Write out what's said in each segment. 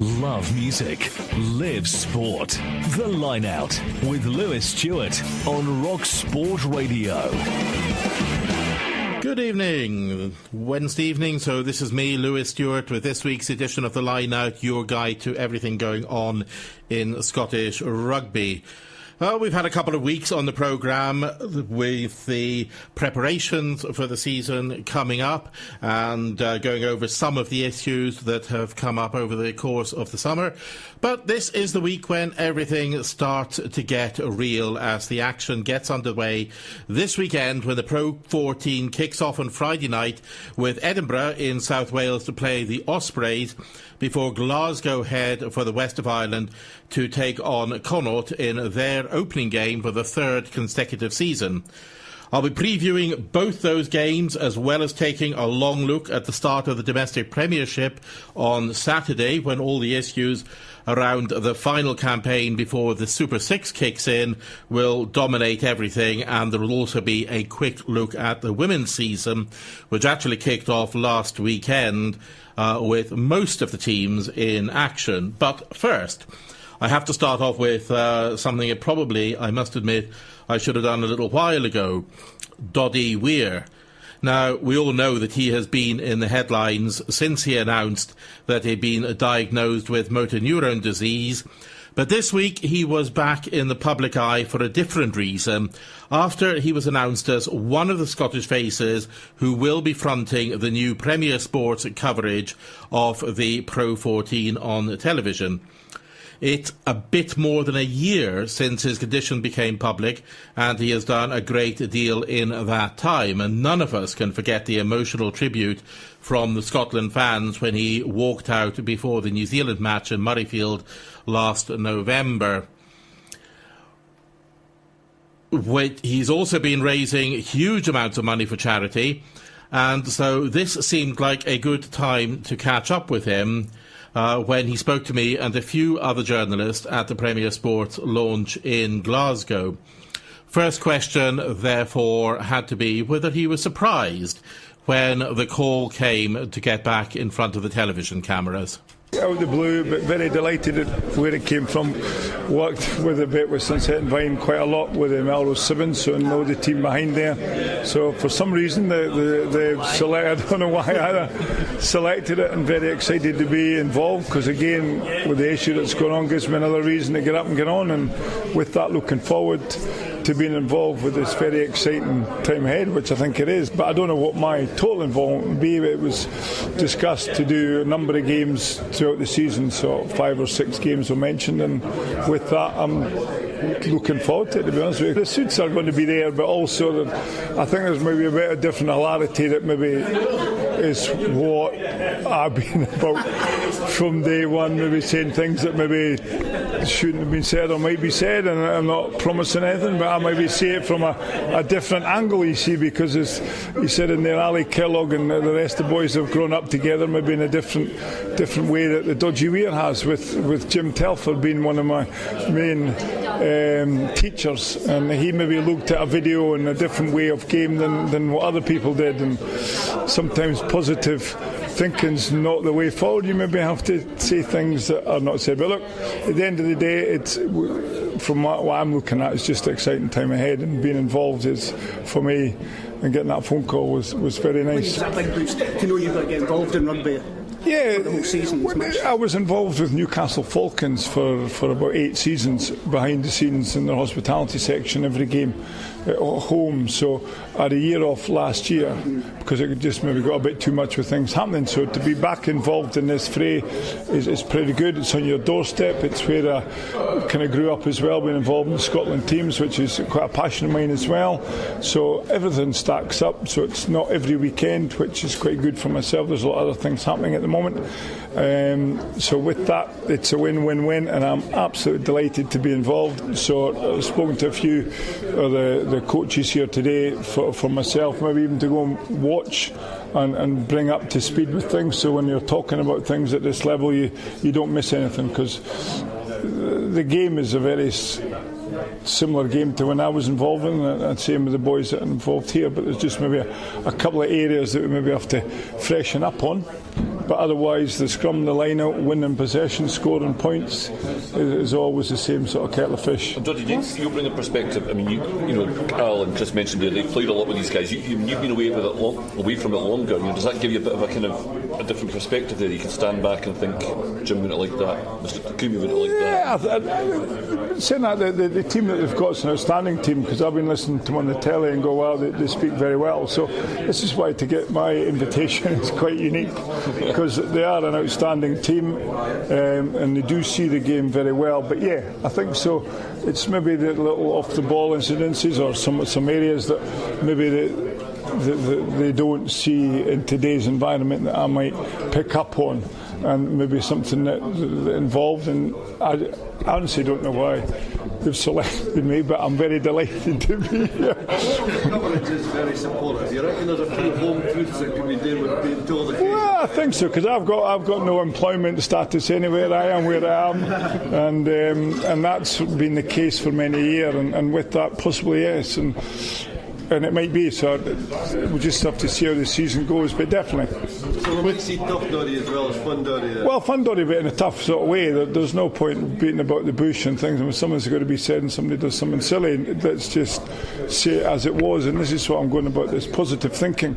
Love music, live sport. The Line Out with Lewis Stewart on Rock Sport Radio. Good evening, Wednesday evening. So this is me, Lewis Stewart, with this week's edition of The Line Out, your guide to everything going on in Scottish rugby. Well, we've had a couple of weeks on the programme with the preparations for the season coming up and going over some of the issues that have come up over the course of the summer. But this is the week when everything starts to get real as the action gets underway this weekend when the Pro 14 kicks off on Friday night with Edinburgh in South Wales to play the Ospreys before Glasgow head for the west of Ireland to take on Connaught in their opening game for the third consecutive season. I'll be previewing both those games as well as taking a long look at the start of the domestic premiership on Saturday when all the issues around the final campaign before the Super 6 kicks in will dominate everything, and there will also be a quick look at the women's season, which actually kicked off last weekend with most of the teams in action. But first, I have to start off with something that probably, I must admit, I should have done a little while ago. Doddie Weir. Now, we all know that he has been in the headlines since he announced that he'd been diagnosed with motor neurone disease. But this week he was back in the public eye for a different reason, after he was announced as one of the Scottish faces who will be fronting the new Premier Sports coverage of the Pro 14 on television. It's a bit more than a year since his condition became public, and he has done a great deal in that time. And none of us can forget the emotional tribute from the Scotland fans when he walked out before the New Zealand match in Murrayfield last November. He's also been raising huge amounts of money for charity, and so this seemed like a good time to catch up with him when he spoke to me and a few other journalists at the Premier Sports launch in Glasgow. First question, therefore, had to be whether he was surprised when the call came to get back in front of the television cameras. Out of the blue, but very delighted at where it came from. Worked with a bit with Sunset and Vine quite a lot with the Melrose Sevens, so I know the team behind there. So for some reason they selected, I don't know why either, selected it, and very excited to be involved, because again, with the issue that's going on, gives me another reason to get up and get on, and with that looking forward to being involved with this very exciting time ahead, which I think it is. But I don't know what my total involvement would be. It was discussed to do a number of games throughout the season, so 5 or 6 games were mentioned, and with that I'm looking forward to it, to be honest with you. The suits are going to be there, but also I think there's maybe a bit of different hilarity that maybe is what I've been about from day one, maybe saying things that maybe shouldn't have been said or might be said, and I'm not promising anything, but I maybe see it from a different angle, you see, because as you said in there, Ali Kellogg and the rest of the boys have grown up together, maybe in a different way that the Doddie Weir has, with Jim Telford being one of my main teachers, and he maybe looked at a video in a different way of game than what other people did, and sometimes positive thinking's not the way forward. You maybe have to say things that are not said. But look, at the end of the day, it's, from what I'm looking at, it's just an exciting time ahead, and being involved is, for me, and getting that phone call was very nice. When does that big boost to know you've got to get involved in rugby? Yeah, the whole season. I was involved with Newcastle Falcons for about 8 seasons, behind the scenes in their hospitality section, every game at home. So I had a year off last year because it just maybe got a bit too much with things happening. So to be back involved in this fray is pretty good. It's on your doorstep. It's where I kind of grew up as well, being involved in the Scotland teams, which is quite a passion of mine as well. So everything stacks up. So it's not every weekend, which is quite good for myself. There's a lot of other things happening at the moment. So with that, it's a win-win-win, and I'm absolutely delighted to be involved. So I've spoken to a few of the coaches here today for myself, maybe even to go and watch and bring up to speed with things, so when you're talking about things at this level, you don't miss anything, because the game is a very similar game to when I was involved in, and same with the boys that are involved here, but there's just maybe a couple of areas that we maybe have to freshen up on. but otherwise the scrum, the line out, winning possession, scoring points is always the same sort of kettle of fish. Doddy, you bring a perspective. I mean, you know, Al and Chris mentioned there, they've played a lot with these guys. You've been away from it longer. You know, does that give you a bit of a kind of a different perspective there? You can stand back and think, Jim wouldn't like that, Mr. Takumi wouldn't like that. Yeah, saying that, the team that they've got is an outstanding team, because I've been listening to them on the telly and go, wow, they speak very well. So this is why to get my invitation is quite unique, because they are an outstanding team, and they do see the game very well. But yeah, I think so. It's maybe the little off the ball incidences or some areas that maybe they don't see in today's environment that I might pick up on, and maybe something that involved. And I honestly don't know why they've selected me, but I'm very delighted to be here. The coverage is very supportive. You reckon there's a few home truths that can be done with being told occasionally? Well, I think so, because I've got no employment status anywhere. I am where I am, and that's been the case for many years. And with that, possibly yes, and it might be. So we'll just have to see how the season goes, but definitely. So we might see tough Doddy as well as fun Doddy. Well, fun Doddy, but in a tough sort of way. There's no point beating about the bush and things. When someone's got to be said and somebody does something silly, let's just say it as it was. And this is what I'm going about, this positive thinking.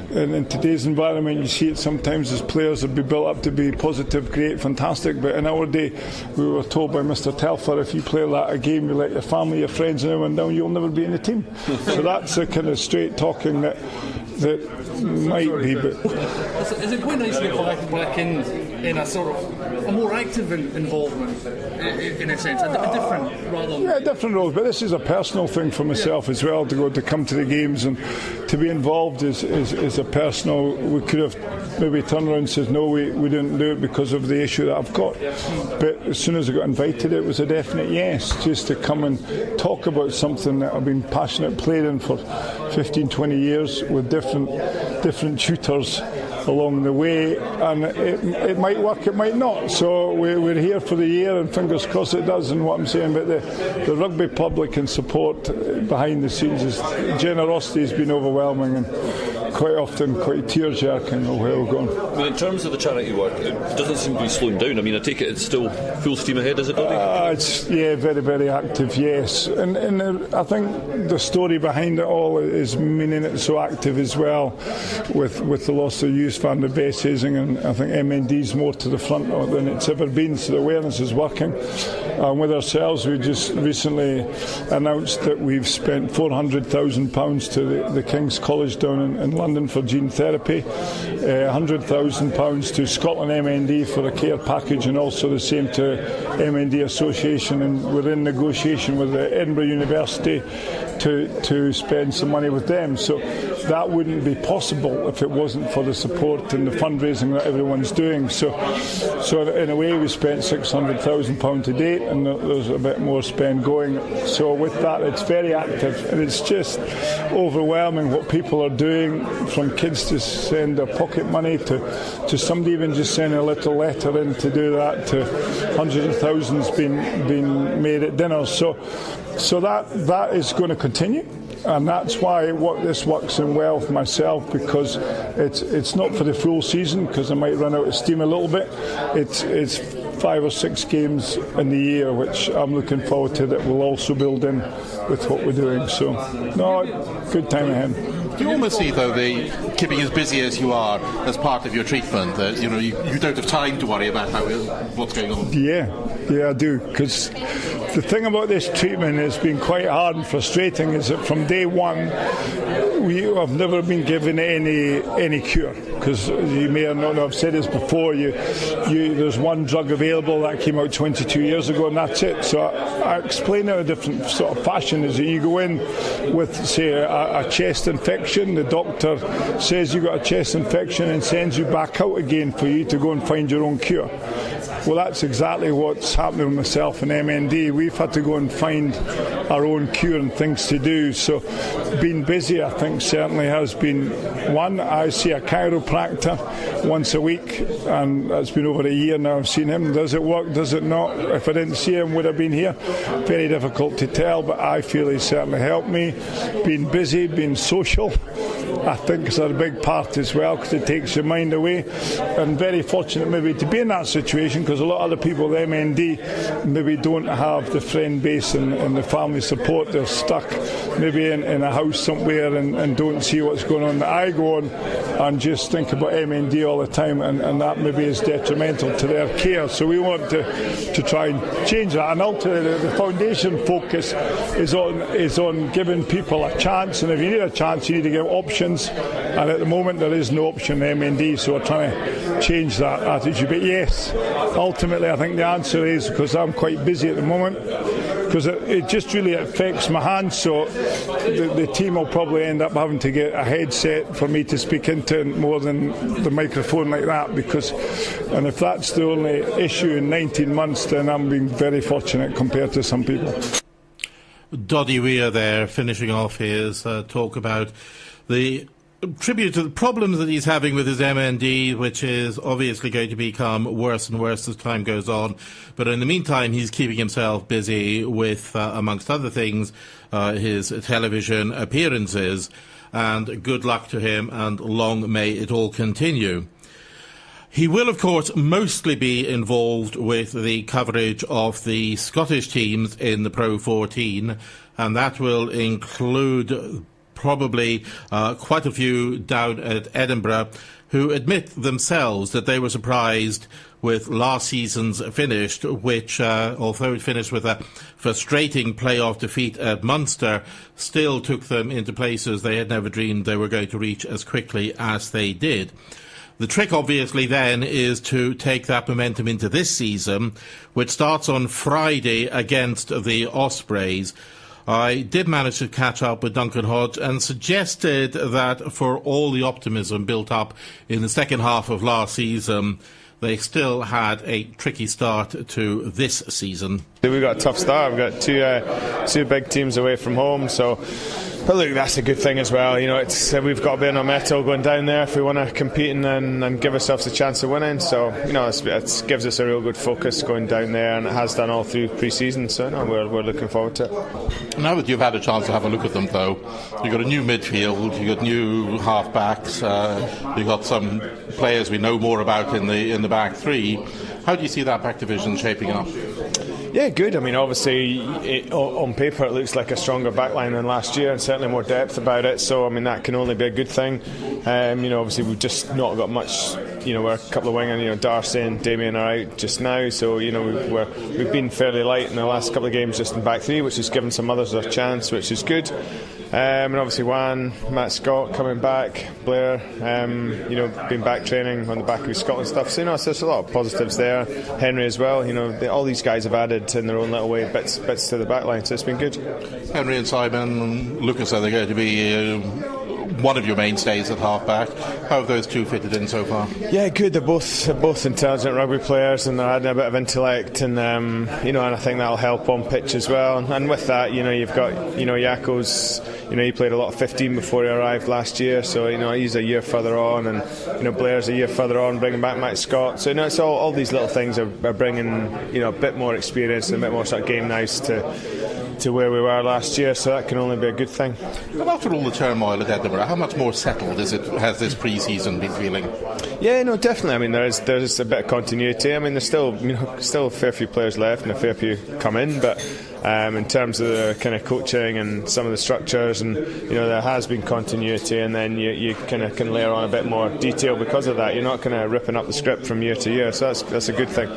And in today's environment, you see it sometimes as players would be built up to be positive, great, fantastic. But in our day, we were told by Mr. Telfer, if you play that a game, you let your family, your friends and everyone down, you'll never be in the team. So that's the kind of straight talking that might be. But is it quite nice to get back in a sort of a more active involvement in a sense, a different rather than... Yeah, different roles, but this is a personal thing for myself as well, to come to the games and to be involved is a personal. We could have maybe turned around and said no, we didn't do it because of the issue that I've got, but as soon as I got invited, it was a definite yes, just to come and talk about something that I've been passionate playing in for 15-20 years with different tutors along the way, and it might work, it might not. So we're here for the year, and fingers crossed it does. And what I'm saying about the rugby public and support behind the scenes is generosity has been overwhelming, and quite often quite tear-jerking of where we're going. I mean, in terms of the charity work, it doesn't seem to be slowing down. I mean, I take it it's still full steam ahead, is it, Doddy? It's very, very active, yes. And I think the story behind it all is meaning it's so active as well, with the loss of Youth Van der Besizing, and I think MND's more to the front than it's ever been, so the awareness is working. With ourselves, we just recently announced that we've spent £400,000 to the King's College down in London for gene therapy, £100,000 to Scotland MND for a care package, and also the same to MND Association, and we're in negotiation with the Edinburgh University to spend some money with them. So that wouldn't be possible if it wasn't for the support and the fundraising that everyone's doing. So in a way, we spent £600,000 to date, and there's a bit more spend going. So with that, it's very active, and it's just overwhelming what people are doing, from kids to send their pocket money to somebody even just sending a little letter in to do that, to hundreds of thousands being made at dinner. So that is going to continue, and that's why this works in well for myself, because it's not for the full season, because I might run out of steam a little bit. It's 5 or 6 games in the year, which I'm looking forward to, that will also build in with what we're doing. So no, good time ahead. Do you almost see, though, the keeping as busy as you are as part of your treatment, that you don't have time to worry about what's going on? Yeah, I do, because the thing about this treatment has been quite hard and frustrating is that from day one we have never been given any cure, because you may or not have said this before, there's one drug available that came out 22 years ago, and that's it. So I explain it in a different sort of fashion, is that you go in with, say, a chest infection, the doctor says you've got a chest infection and sends you back out again for you to go and find your own cure. Well, that's exactly what's happening with myself and MND. We've had to go and find our own cure and things to do. So being busy, I think, certainly has been one. I see a chiropractor once a week, and it's been over a year now I've seen him. Does it work? Does it not? If I didn't see him, would I have been here? Very difficult to tell, but I feel he's certainly helped me. Being busy, being social, I think is a big part as well, because it takes your mind away. And very fortunate maybe to be in that situation, because a lot of other people with MND maybe don't have the friend base and the family support. They're stuck maybe in a house somewhere and don't see what's going on. I go on and just think about MND all the time, and that maybe is detrimental to their care. So we want to try and change that. And ultimately the foundation focus is on giving people a chance, and if you need a chance you need to give options, and at the moment there is no option MND, so we're trying to change that attitude. But yes, ultimately I think the answer is, because I'm quite busy at the moment, because it just really affects my hands, so the team will probably end up having to get a headset for me to speak into more than the microphone like that, and if that's the only issue in 19 months, then I'm being very fortunate compared to some people. Doddie Weir there, finishing off his talk about the tribute to the problems that he's having with his MND, which is obviously going to become worse and worse as time goes on. But in the meantime, he's keeping himself busy with, amongst other things, his television appearances. And good luck to him, and long may it all continue. He will, of course, mostly be involved with the coverage of the Scottish teams in the Pro 14, and that will include probably quite a few down at Edinburgh who admit themselves that they were surprised with last season's finish, which, although it finished with a frustrating playoff defeat at Munster, still took them into places they had never dreamed they were going to reach as quickly as they did. The trick, obviously, then, is to take that momentum into this season, which starts on Friday against the Ospreys. I did manage to catch up with Duncan Hodge and suggested that for all the optimism built up in the second half of last season, they still had a tricky start to this season. We've got a tough start. We've got two big teams away from home, but look, that's a good thing as well. You know, we've got to be on our mettle going down there if we want to compete and give ourselves a chance of winning. So, you know, it gives us a real good focus going down there, and it has done all through pre-season. So, no, we're looking forward to it. Now that you've had a chance to have a look at them, though, you've got a new midfield, you've got new half-backs, you've got some players we know more about in the back three. How do you see that back division shaping up? Yeah, good. I mean, obviously, on paper it looks like a stronger backline than last year, and certainly more depth about it. So, I mean, that can only be a good thing. You know, obviously we've just not got much. You know, we're a couple of wingers. You know, Darcy and Damien are out just now, so you know we've been fairly light in the last couple of games just in back three, which has given some others a chance, which is good. And obviously Juan, Matt Scott coming back, Blair, you know, been back training on the back of his Scotland stuff. So, you know, there's a lot of positives there. Henry as well. You know, all these guys have added in their own little way bits to the back line, so it's been good. Henry and Simon, Lucas, are they going to be one of your mainstays at half-back? How have those two fitted in so far? Yeah, good. They're both intelligent rugby players, and they're adding a bit of intellect, and you know, and I think that'll help on pitch as well. And with that, you know, you've got, you know, Jako's, you know, he played a lot of 15 before he arrived last year, so you know, he's a year further on, and you know, Blair's a year further on, bringing back Matt Scott. So you know, it's all these little things are bringing, you know, a bit more experience and a bit more sort of game nice to where we were last year, so that can only be a good thing. But after all the turmoil at Edinburgh, how much more settled has this pre-season been feeling? Yeah, no, definitely. I mean, there's a bit of continuity. I mean, there's still a fair few players left and a fair few come in, but in terms of the kind of coaching and some of the structures, and you know, there has been continuity, and then you kind of can layer on a bit more detail because of that. You're not kind of ripping up the script from year to year, so that's a good thing.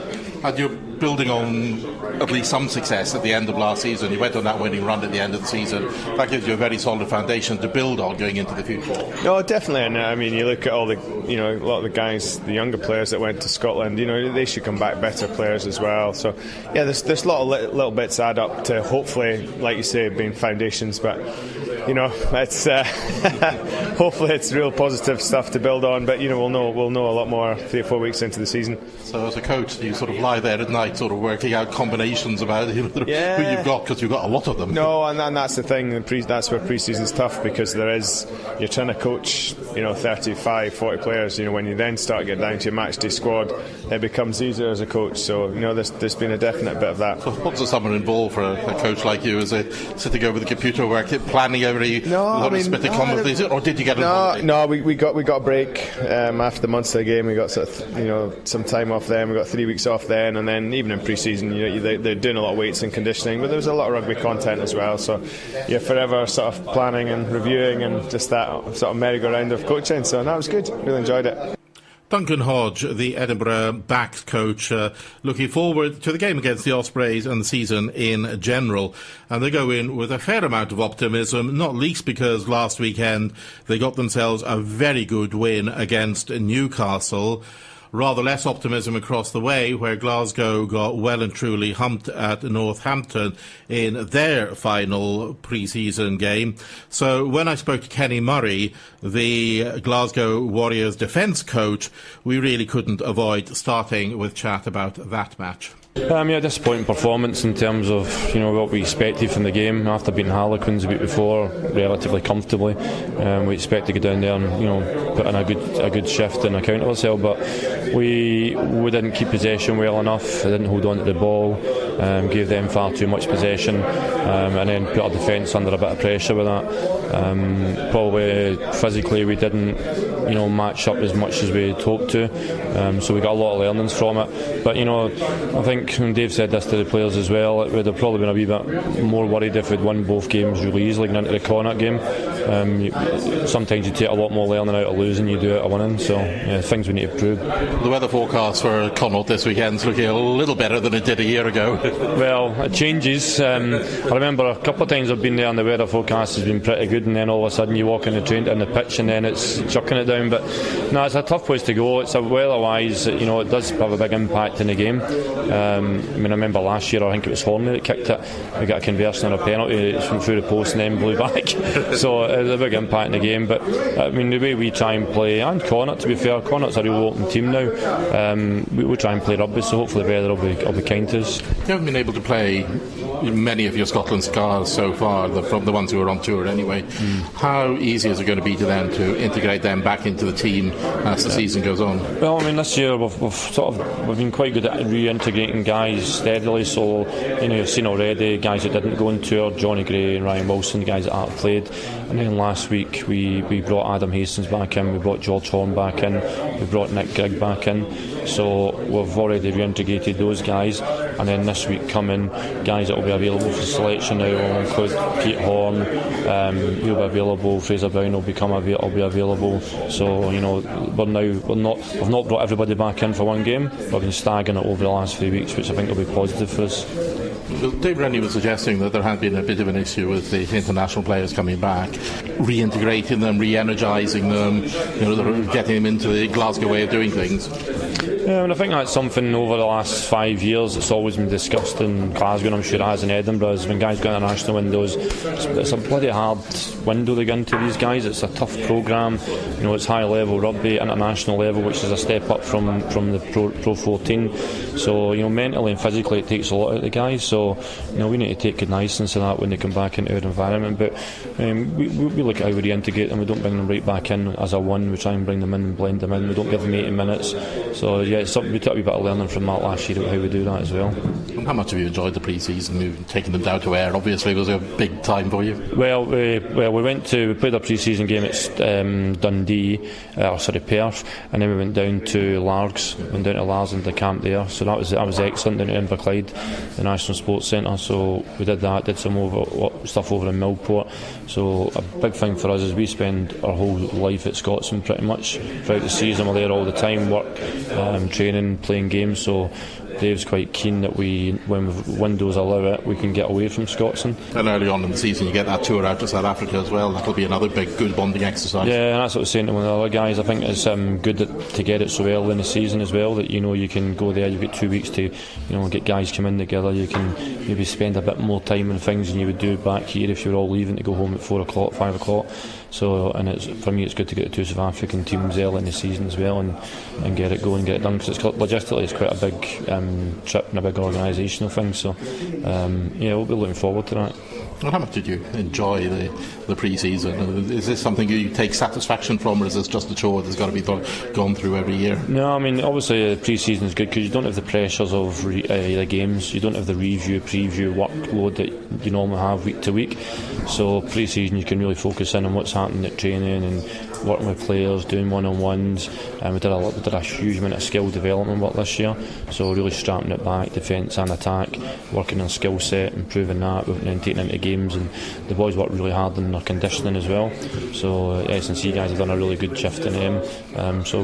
And you're building on at least some success at the end of last season. You went on that winning run at the end of the season. That gives you a very solid foundation to build on going into the future. No, definitely. And I mean, you look at all the, you know, a lot of the guys, the younger players that went to Scotland, you know, they should come back better players as well. So yeah, there's a lot of little bits add up to hopefully, like you say, being foundations. But it's hopefully it's real positive stuff to build on. But we'll know a lot more 3 or 4 weeks into the season. So as a coach, you sort of lie there at night, sort of working out combinations about who you've got, because you've got a lot of them. No, and that's the thing. That's where pre-season's tough, because you're trying to coach 35, 40 players. When you then start getting down to your match day squad, it becomes easier as a coach. So there's been a definite bit of that. So what's the summer involved for a coach like you? Is it sitting over the computer work, planning every split of or did you get involved? No, we got a break after the Munster game. We got some time off then. We got 3 weeks off then, and then even in pre-season, they're doing a lot of weights and conditioning, but there was a lot of rugby content as well. So you're forever sort of planning and reviewing, and just that sort of merry-go-round of coaching. So that was good. Really enjoyed it. Duncan Hodge, the Edinburgh backs coach, looking forward to the game against the Ospreys and the season in general. And they go in with a fair amount of optimism, not least because last weekend they got themselves a very good win against Newcastle. Rather less optimism across the way, where Glasgow got well and truly humped at Northampton in their final pre-season game. So when I spoke to Kenny Murray, the Glasgow Warriors defence coach, we really couldn't avoid starting with chat about that match. Disappointing performance in terms of what we expected from the game. After beating Harlequins a week before relatively comfortably, we expect to go down there and put in a good shift and account of ourselves, but we didn't keep possession well enough. Didn't hold on to the ball, gave them far too much possession, and then put our defence under a bit of pressure with that. Probably physically we didn't match up as much as we had hoped to, so we got a lot of learnings from it. But I think when Dave said this to the players as well, it would have probably been a wee bit more worried if we'd won both games really easily going into the Connacht game. Sometimes you take a lot more learning out of losing you do out of winning, so things we need to improve. The weather forecast for Connacht this weekend is looking a little better than it did a year ago. Well, it changes. I remember a couple of times I've been there and the weather forecast has been pretty good, and then all of a sudden you walk in the train and the pitch and then it's chucking it down. But no, it's a tough place to go. It's weather-wise, it does have a big impact in the game. I remember last year, I think it was Horney that kicked it. We got a conversion on a penalty, it's from through the post and then blew back. So it was a big impact in the game. But the way we try and play, and Connacht, to be fair, Connacht's a real open team now. We try and play rugby, so hopefully the weather will be kind to us. You haven't been able to play many of your Scotland scars so far, from the ones who are on tour anyway. How easy is it going to be to them to integrate them back into the team as the season goes on? Well, this year we've been quite good at reintegrating guys steadily. So you've seen already guys that didn't go on tour, Johnny Gray and Ryan Wilson, guys that have played. And then last week we brought Adam Hastings back in, we brought George Horn back in, we brought Nick Grigg back in. So we've already reintegrated those guys, and then this week coming guys that will be available for selection now will include Pete Horn, he'll be available, Fraser Brown will be available. So we've not brought everybody back in for one game. We've been staggering it over the last 3 weeks, which I think will be positive for us. Well, Dave Rennie was suggesting that there had been a bit of an issue with the international players coming back, reintegrating them, re-energising them, getting them into the Glasgow way of doing things. And I think that's something over the last 5 years that's always been discussed in Glasgow, and I'm sure it has in Edinburgh, is when guys go international windows, it's a bloody hard window to get into these guys. It's a tough programme, it's high level rugby, international level, which is a step up from the Pro 14. So mentally and physically it takes a lot out of the guys, so we need to take cognizance of that when they come back into our environment. But we look at how we reintegrate them. We don't bring them right back in as a one, we try and bring them in and blend them in. We don't give them 80 minutes. So it's something we took a wee bit of learning from that last year about how we do that as well. How much have you enjoyed the pre-season? You've taken them down to Ayr, obviously it was a big time for you. Well, we played a pre-season game at Perth, and then we went down to Largs, into the camp there. So that was excellent, down at Inverclyde, the National Sports Centre. So we did that, did some stuff over in Millport. So a big thing for us is we spend our whole life at Scotsman pretty much throughout the season. We're there all the time, work, training, playing games. So Dave's quite keen that when windows allow it, we can get away from Scotland. And early on in the season, you get that tour out to South Africa as well. That'll be another big, good bonding exercise. Yeah, and that's what I was saying to one of the other guys. I think it's good to get it so early in the season as well, that you can go there. You've got 2 weeks to get guys come in together. You can maybe spend a bit more time on things than you would do back here if you're all leaving to go home at 4 o'clock, 5 o'clock. So, and for me, it's good to get the 2 South African teams early in the season as well, and get it going, get it done, because logistically it's quite a big trip and a big organisational thing. So we'll be looking forward to that. Well, how much did you enjoy the pre-season? Is this something you take satisfaction from, or is this just a chore that's got to be gone through every year? No, I mean, obviously the pre-season is good because you don't have the pressures of the games. You don't have the preview workload that you normally have week to week. So pre-season you can really focus in on what's happening at training and working with players, doing one-on-ones. We did a huge amount of skill development work this year, so really strapping it back, defence and attack, working on skill set, improving that, and then taking into games. And the boys worked really hard on their conditioning as well. So S&C guys have done a really good shift in them. So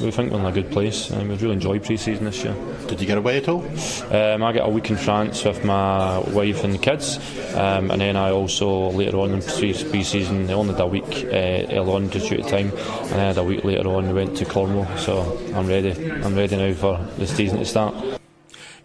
we think we're in a good place, and we've really enjoyed pre-season this year. Did you get away at all? I get a week in France with my wife and the kids, and then I also later on in pre-season, I only did a week early on to shoot at time, and then I had a week later on we went to Cornwall. So I'm ready now for the season to start.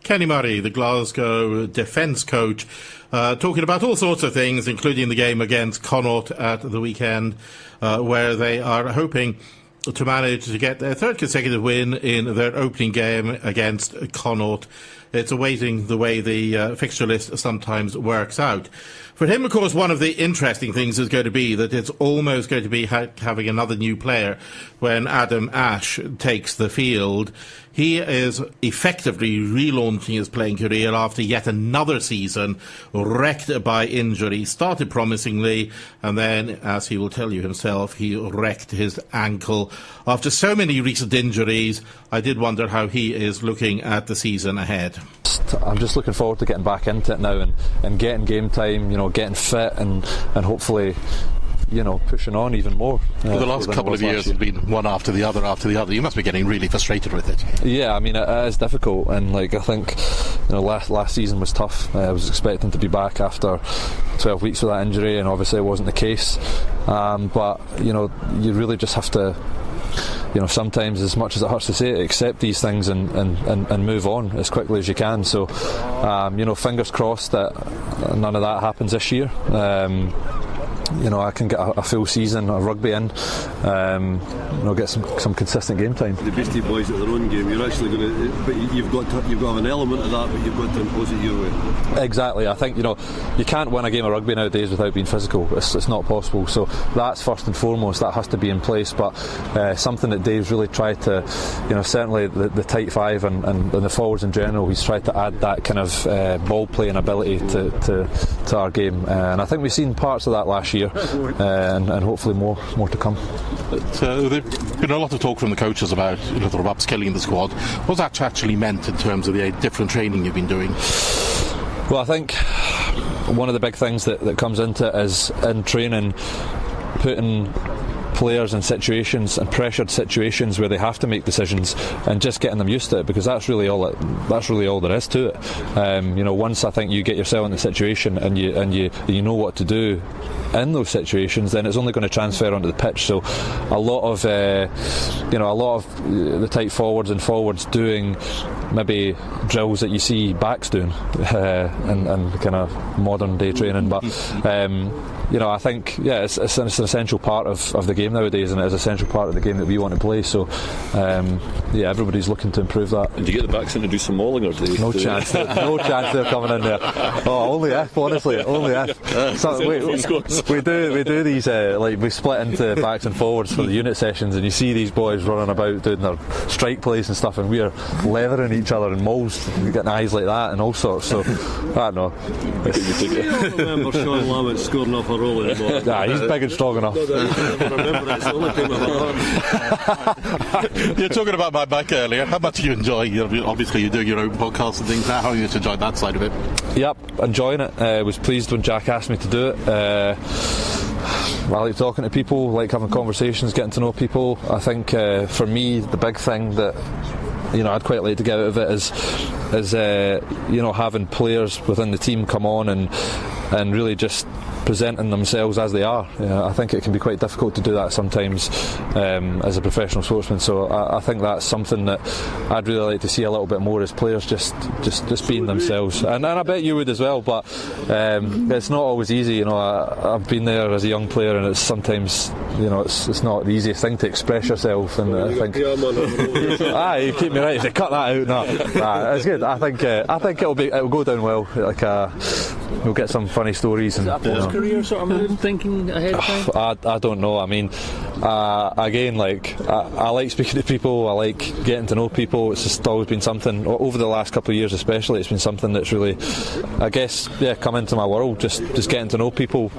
Kenny Murray, the Glasgow defence coach, talking about all sorts of things, including the game against Connaught at the weekend, where they are hoping to manage to get their third consecutive win in their opening game against Connaught. It's awaiting the way the fixture list sometimes works out. For him, of course, one of the interesting things is going to be that it's almost going to be having another new player when Adam Ashe takes the field. He is effectively relaunching his playing career after yet another season wrecked by injury. Started promisingly, and then, as he will tell you himself, he wrecked his ankle. After so many recent injuries, I did wonder how he is looking at the season ahead. I'm just looking forward to getting back into it now and getting game time, getting fit and hopefully pushing on even more. For the last couple of years it's been one after the other. You must be getting really frustrated with it. Yeah, I mean, it is difficult, and I think last season was tough. I was expecting to be back after 12 weeks with that injury, and obviously it wasn't the case. But you really just have to sometimes, as much as it hurts to say it, accept these things and move on as quickly as you can. So fingers crossed that none of that happens this year. I can get a full season of rugby in, get some consistent game time. The Beastie Boys at their own game, you're actually going to, but you've got to have an element of that, but you've got to impose it your way. Exactly. I think you can't win a game of rugby nowadays without being physical. It's not possible. So that's first and foremost. That has to be in place. But something that Dave's really tried to, certainly the tight five and the forwards in general, he's tried to add that kind of ball playing ability to our game, and I think we've seen parts of that last year, and hopefully more to come. There's been a lot of talk from the coaches about sort of upskilling the squad. What's that actually meant in terms of the different training you've been doing? Well, I think one of the big things that comes into it is in training, putting players in situations and pressured situations where they have to make decisions and just getting them used to it, because that's really all there is to it. Once I think you get yourself in the situation and you know what to do in those situations, then it's only going to transfer onto the pitch. So a lot of the tight forwards and forwards doing maybe drills that you see backs doing and kind of modern day training, but I think it's an essential part of the game nowadays, and it is an essential part of the game that we want to play. So everybody's looking to improve that. And do you get the backs in to do some mauling, or do they? No chance they're coming in there. Oh, only if, honestly, only if. So we do these we split into backs and forwards for the unit sessions, and you see these boys running about doing their strike plays and stuff, and we're leathering each other in mauls, getting eyes like that and all sorts. So I don't know. I remember Sean Lamont scoring off a roll in the ball. Nah, he's big and strong enough. You're talking about my back earlier. How much do you enjoy? Obviously you're doing your own podcast and things now. How have you enjoyed that side of it? Yep, enjoying it. Was pleased when Jack asked me to do it. I like talking to people, like having conversations, getting to know people. I think for me the big thing that I'd quite like to get out of it is having players within the team come on and really just presenting themselves as they are. I think it can be quite difficult to do that sometimes as a professional sportsman, so I think that's something that I'd really like to see a little bit more, as players just being themselves, and I bet you would as well, but it's not always easy. I've been there as a young player, and it's sometimes it's not the easiest thing to express yourself, and I think you keep me right. If they cut that out, no, it's good. I think it'll go down well. We'll get some funny stories. Is that a post-career sort of move, thinking ahead of time? I don't know. I mean, again, I like speaking to people. I like getting to know people. It's just always been something over the last couple of years, especially. It's been something that's really, I guess, come into my world. Just getting to know people.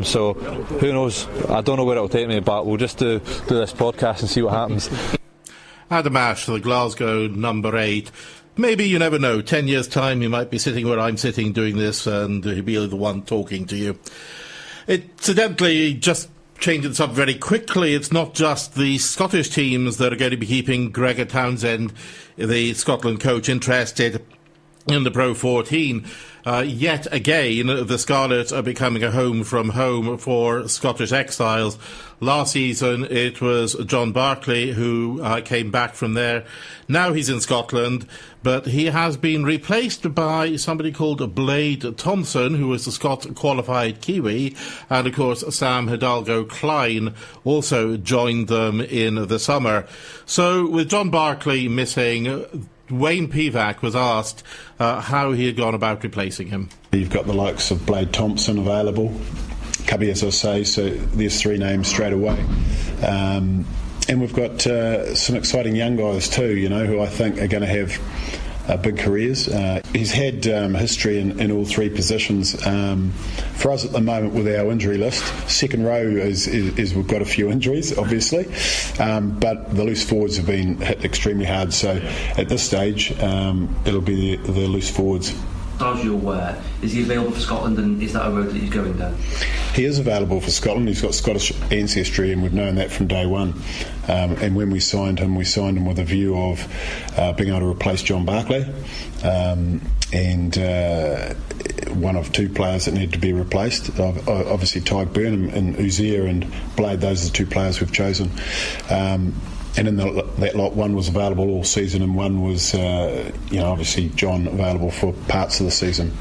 So who knows? I don't know where it'll take me, but we'll just do this podcast and see what happens. Adam Ash, the Glasgow number 8. Maybe, you never know, 10 years' time he might be sitting where I'm sitting doing this, and he'll be the one talking to you. Incidentally, just changing this up very quickly, it's not just the Scottish teams that are going to be keeping Gregor Townsend, the Scotland coach, interested in the Pro 14. Yet again, the Scarlets are becoming a home from home for Scottish exiles. Last season, it was John Barclay who came back from there. Now he's in Scotland, but he has been replaced by somebody called Blade Thompson, who was the Scott-qualified Kiwi, and of course Sam Hidalgo-Klein also joined them in the summer. So with John Barclay missing, Wayne Pivac was asked how he had gone about replacing him. You've got the likes of Blade Thompson available, Cubby, as I say, so there's 3 names straight away. And we've got some exciting young guys too, who I think are going to have big careers. He's had history in all 3 positions. For us at the moment with our injury list, second row is we've got a few injuries, obviously, but the loose forwards have been hit extremely hard. So at this stage, it'll be the loose forwards. As far as you're aware, is he available for Scotland, and is that a road that he's going down? He is available for Scotland. He's got Scottish ancestry, and we've known that from day one. And when we signed him with a view of being able to replace John Barclay, and one of 2 players that need to be replaced. Obviously, Tyg Burnham and Uzier and Blade, those are the 2 players we've chosen. And in that lot, one was available all season, and one was, obviously John available for parts of the season.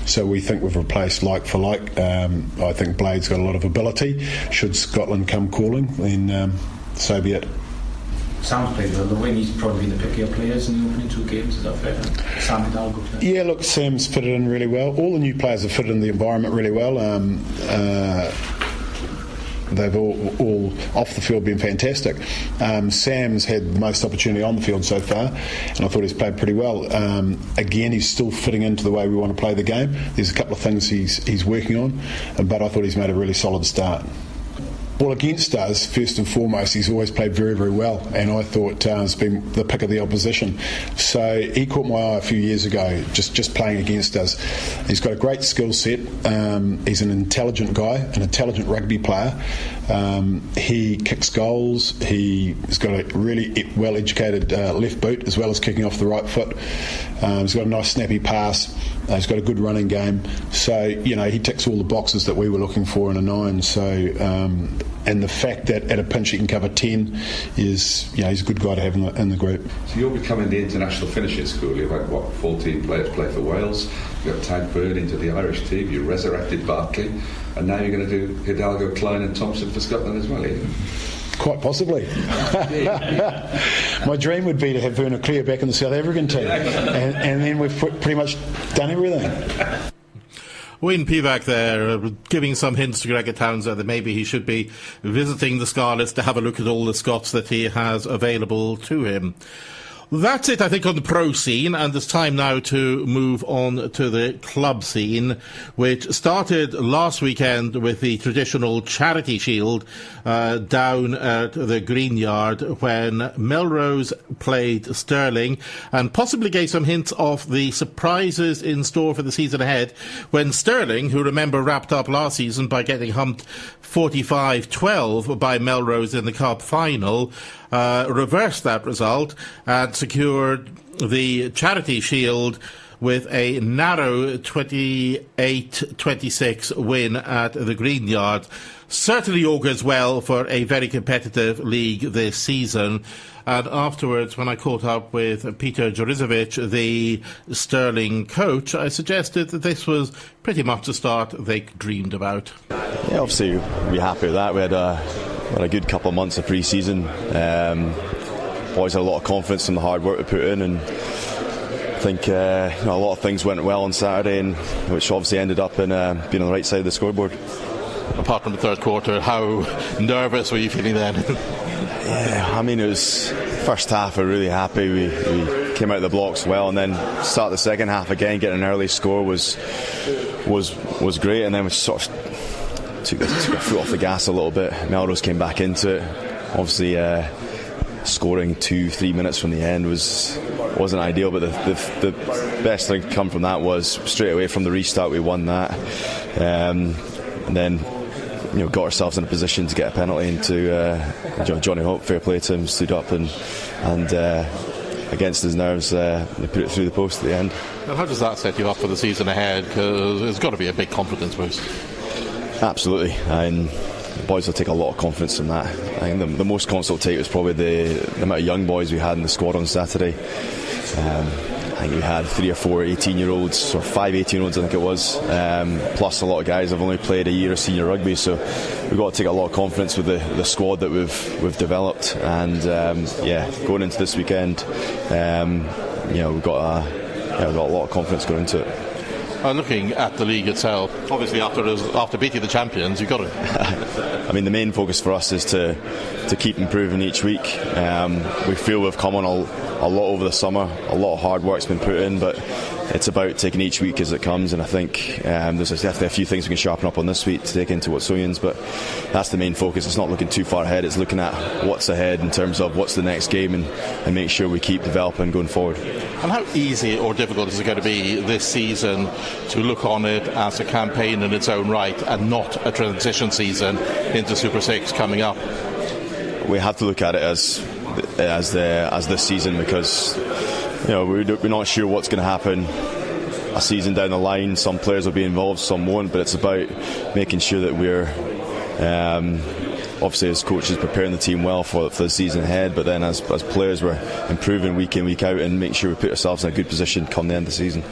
So we think we've replaced like for like. I think Blade's got a lot of ability. Should Scotland come calling, then so be it. Sam's played well, though, and he's probably been the pickier players in the opening 2 games. Is that fair? Sam Hidalgo. Yeah, look, Sam's fitted in really well. All the new players have fitted in the environment really well. They've all off the field been fantastic. Sam's had the most opportunity on the field so far, and I thought he's played pretty well. Again, he's still fitting into the way we want to play the game. There's a couple of things he's working on, but I thought he's made a really solid start. Well, against us, first and foremost, he's always played very, very well, and I thought he's been the pick of the opposition. So he caught my eye a few years ago, just playing against us. He's got a great skill set. He's an intelligent guy, an intelligent rugby player. He kicks goals. He's got a really well-educated left boot, as well as kicking off the right foot. He's got a nice snappy pass. He's got a good running game. So, he ticks all the boxes that we were looking for in a 9. So, and the fact that at a pinch he can cover 10 is, he's a good guy to have in the group. So you're becoming the international finishing school. You've had, 14 players play for Wales. You've got Tadhg Beirne into the Irish team. You resurrected Barclay. And now you're going to do Hidalgo, Klein and Thompson for Scotland as well, are you? Quite possibly. My dream would be to have Werner Clear back in the South African team, and then we've pretty much done everything. Wayne Pivac there, giving some hints to Gregor Townsend that maybe he should be visiting the Scarlets to have a look at all the Scots that he has available to him. That's it, I think, on the pro scene, and it's time now to move on to the club scene, which started last weekend with the traditional Charity Shield down at the Green Yard when Melrose played Stirling, and possibly gave some hints of the surprises in store for the season ahead when Stirling, who remember wrapped up last season by getting humped 45-12 by Melrose in the Cup final, reversed that result, and secured the Charity Shield with a narrow 28-26 win at the Green Yard. Certainly augurs well for a very competitive league this season. And afterwards, when I caught up with Peter Jurizovic, the Stirling coach, I suggested that this was pretty much the start they dreamed about. Yeah, obviously we're happy with that. We had a good couple of months of pre-season. Boys had a lot of confidence in the hard work we put in, and I think a lot of things went well on Saturday, and which obviously ended up in being on the right side of the scoreboard. Apart from the third quarter, how nervous were you feeling then? Yeah, I mean, it was first half. We're really happy. We came out of the blocks well, and then start the second half again. Getting an early score was great, and then we sort of took our foot off the gas a little bit. Melrose came back into it. Obviously, scoring 2-3 minutes from the end wasn't ideal, but the best thing to come from that was straight away from the restart we won that, and then got ourselves in a position to get a penalty into Johnny Hope. Fair play to him, stood up and against his nerves, they put it through the post at the end. And how does that set you up for the season ahead? Because it's got to be a big confidence boost. Absolutely, and the boys will take a lot of confidence in that. I think the most confidence will take was probably the amount of young boys we had in the squad on Saturday. I think we had 3 or 4 18-year-olds, or 5 18-year-olds I think it was, plus a lot of guys have only played a year of senior rugby, so we've got to take a lot of confidence with the squad that we've developed, and going into this weekend, we've got a lot of confidence going into it. Looking at the league itself, obviously after beating the champions, you've got it. I mean, the main focus for us is to keep improving each week. We feel we've come on a lot over the summer. A lot of hard work's been put in, but it's about taking each week as it comes, and I think there's definitely a few things we can sharpen up on this week to take into Watsonians, but that's the main focus. It's not looking too far ahead, it's looking at what's ahead in terms of what's the next game, and make sure we keep developing going forward. And how easy or difficult is it going to be this season to look on it as a campaign in its own right and not a transition season into Super 6 coming up? We have to look at it as this season, because we're not sure what's going to happen a season down the line. Some players will be involved, some won't, but it's about making sure that we're obviously as coaches preparing the team well for the season ahead, but then as players we're improving week in, week out, and make sure we put ourselves in a good position come the end of the season.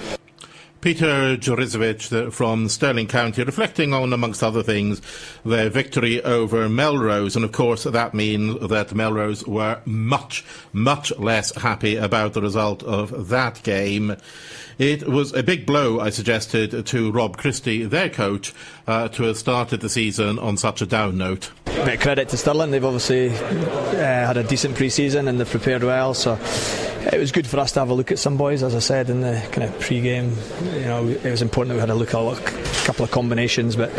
Peter Jurizovic from Stirling County, reflecting on, amongst other things, their victory over Melrose. And of course that means that Melrose were much, much less happy about the result of that game. It was a big blow, I suggested, to Rob Christie, their coach, to have started the season on such a down note. Bit of credit to Stirling. They've obviously had a decent pre-season and they've prepared well, so it was good for us to have a look at some boys. As I said in the kind of pre-game, it was important that we had a look at a couple of combinations, but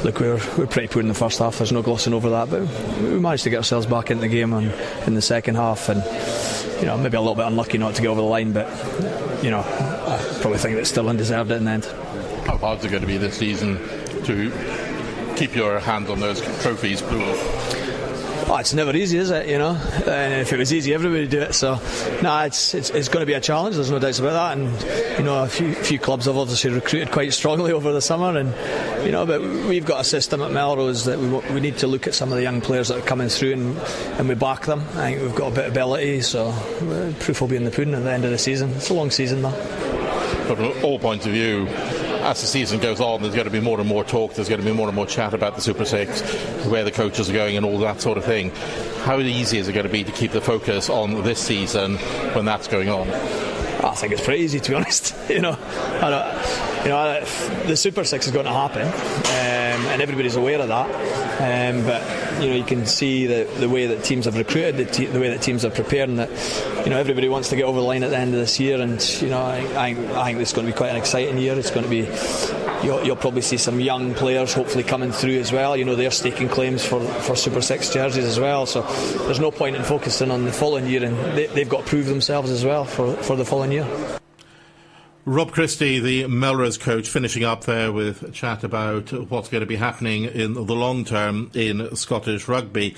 look, we were pretty poor in the first half. There's no glossing over that, but we managed to get ourselves back into the game in the second half, and maybe a little bit unlucky not to get over the line, but I probably think that Stirling deserved it in the end. How hard is it going to be this season to keep your hand on those trophies, Blue? Oh, it's never easy, is it? And if it was easy, everybody would do it. So, it's going to be a challenge. There's no doubts about that. And a few clubs have obviously recruited quite strongly over the summer, and but we've got a system at Melrose that we need to look at some of the young players that are coming through, and we back them. I think we've got a bit of ability, so proof will be in the pudding at the end of the season. It's a long season, though. But from all points of view, as the season goes on, there's going to be more and more talk, there's going to be more and more chat about the Super 6, where the coaches are going and all that sort of thing. How easy is it going to be to keep the focus on this season when that's going on? I think it's pretty easy, to be honest. The Super 6 is going to happen, and everybody's aware of that. But you can see the way that teams have recruited, the way that teams have prepared, and that everybody wants to get over the line at the end of this year. And I think it's going to be quite an exciting year. It's going to be. You'll probably see some young players hopefully coming through as well. They're staking claims for Super 6 jerseys as well. So there's no point in focusing on the following year, and they've got to prove themselves as well for the following year. Rob Christie, the Melrose coach, finishing up there with a chat about what's going to be happening in the long term in Scottish rugby.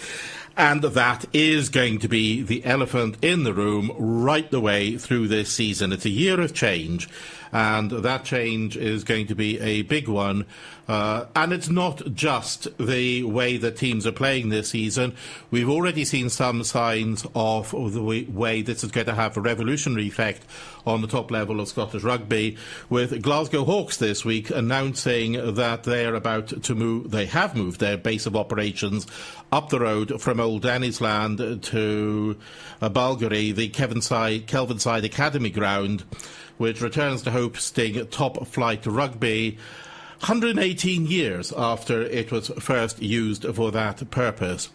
And that is going to be the elephant in the room right the way through this season. It's a year of change, and that change is going to be a big one. And it's not just the way that teams are playing this season. We've already seen some signs of the way this is going to have a revolutionary effect on the top level of Scottish rugby, with Glasgow Hawks this week announcing that they have moved their base of operations up the road from Old Annisland to Balgary, the Kelvinside Academy ground, which returns to hosting top-flight rugby 118 years after it was first used for that purpose.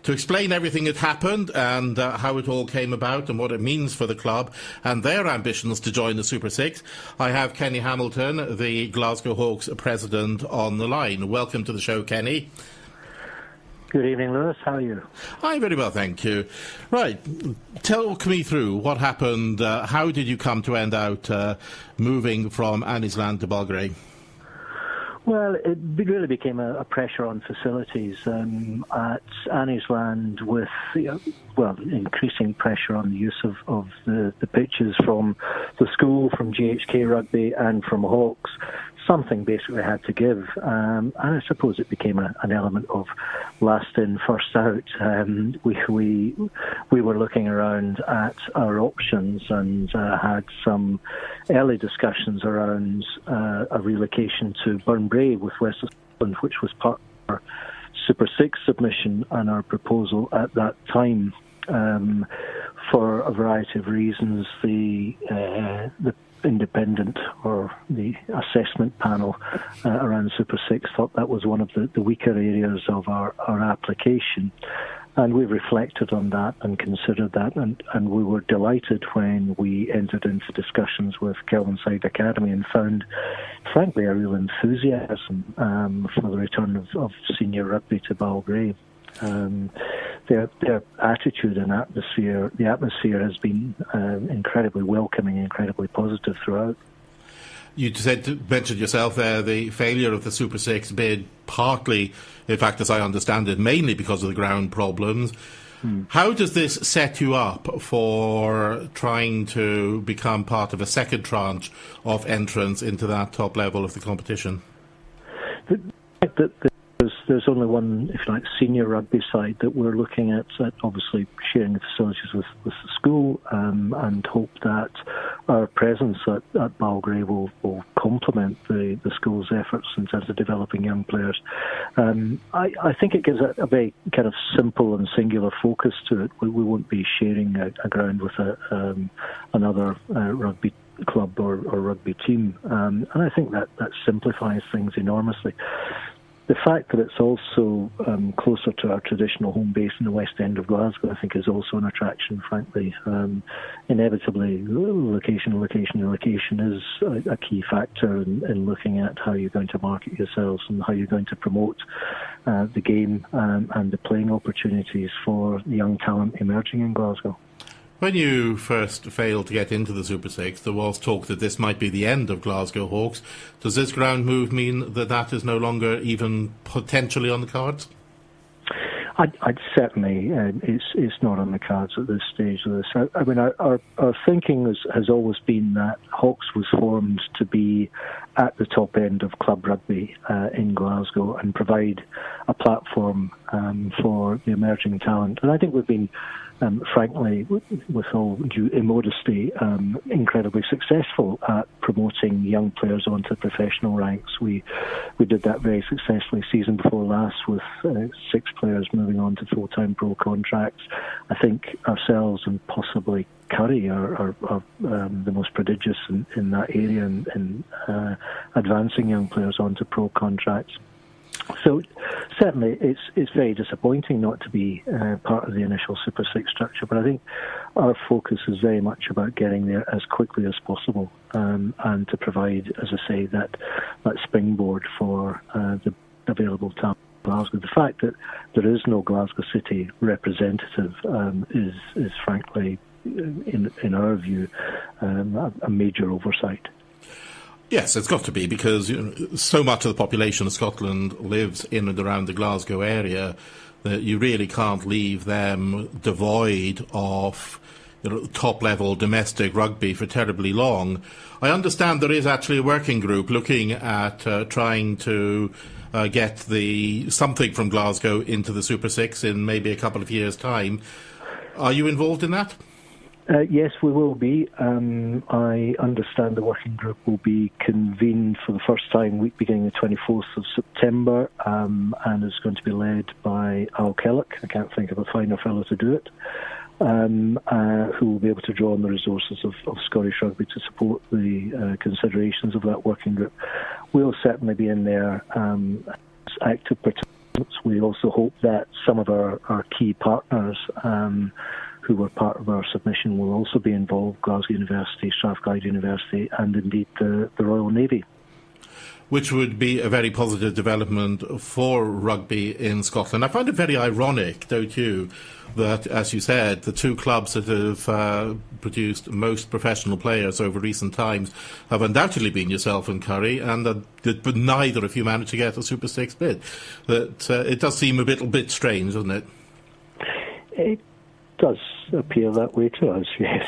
To explain everything that happened and how it all came about and what it means for the club and their ambitions to join the Super Six, I have Kenny Hamilton, the Glasgow Hawks president, on the line. Welcome to the show, Kenny. Good evening, Lewis. How are you? I'm very well, thank you. Right, talk me through what happened. How did you come to end out moving from Annisland to Balgary? Well, it really became a pressure on facilities at Annisland, with increasing pressure on the use of the pitches from the school, from GHK Rugby and from Hawks. Something basically had to give, and I suppose it became an element of last in, first out. We were looking around at our options and had some early discussions around a relocation to Burnbrae with West of Scotland, which was part of our Super 6 submission and our proposal at that time. For a variety of reasons, the independent or the assessment panel around Super 6 thought that was one of the weaker areas of our application, and we reflected on that and considered that, and we were delighted when we entered into discussions with Kelvinside Academy and found, frankly, a real enthusiasm for the return of senior rugby to Balgray. Their attitude and atmosphere, the atmosphere has been incredibly welcoming, incredibly positive throughout. You mentioned yourself there the failure of the Super 6 bid, partly, in fact, as I understand it, mainly because of the ground problems. How does this set you up for trying to become part of a second tranche of entrance into that top level of the competition? The fact that there's only one, if you like, senior rugby side that we're looking at obviously sharing the facilities with the school, and hope that our presence at Balgray will complement the school's efforts in terms of developing young players. I think it gives a very kind of simple and singular focus to it. We won't be sharing a ground with another rugby club or rugby team, and I think that simplifies things enormously. The fact that it's also closer to our traditional home base in the West End of Glasgow, I think, is also an attraction, frankly. Inevitably, location is a key factor in looking at how you're going to market yourselves and how you're going to promote the game and the playing opportunities for the young talent emerging in Glasgow. When you first failed to get into the Super 6, there was talk that this might be the end of Glasgow Hawks. Does this ground move mean that is no longer even potentially on the cards? I'd certainly, it's not on the cards at this stage of this. I mean, our thinking has always been that Hawks was formed to be at the top end of club rugby in Glasgow and provide a platform for the emerging talent. And I think we've been, frankly, with all due immodesty, incredibly successful at promoting young players onto professional ranks. We did that very successfully season before last with 6 players moving on to full-time pro contracts. I think ourselves and possibly Curry are the most prodigious in that area in advancing young players onto pro contracts. So certainly it's very disappointing not to be part of the initial Super 6 structure, but I think our focus is very much about getting there as quickly as possible, and to provide, as I say, that springboard for the available talent in Glasgow. The fact that there is no Glasgow City representative is frankly, in our view, a major oversight. Yes, it's got to be, because so much of the population of Scotland lives in and around the Glasgow area that you really can't leave them devoid of top-level domestic rugby for terribly long. I understand there is actually a working group looking at trying to get something from Glasgow into the Super Six in maybe a couple of years' time. Are you involved in that? Yes, we will be. I understand the working group will be convened for the first time week beginning the 24th of September, and is going to be led by Al Kellock. I can't think of a finer fellow to do it, who will be able to draw on the resources of Scottish Rugby to support the considerations of that working group. We'll certainly be in there as active participants. We also hope that some of our key partners who were part of our submission will also be involved: Glasgow University, Strathclyde University, and indeed the Royal Navy. Which would be a very positive development for rugby in Scotland. I find it very ironic, don't you, that, as you said, the two clubs that have produced most professional players over recent times have undoubtedly been yourself and Curry, and but neither of you managed to get a Super Six bid. That it does seem a little bit strange, doesn't it? It does appear that way to us, yes.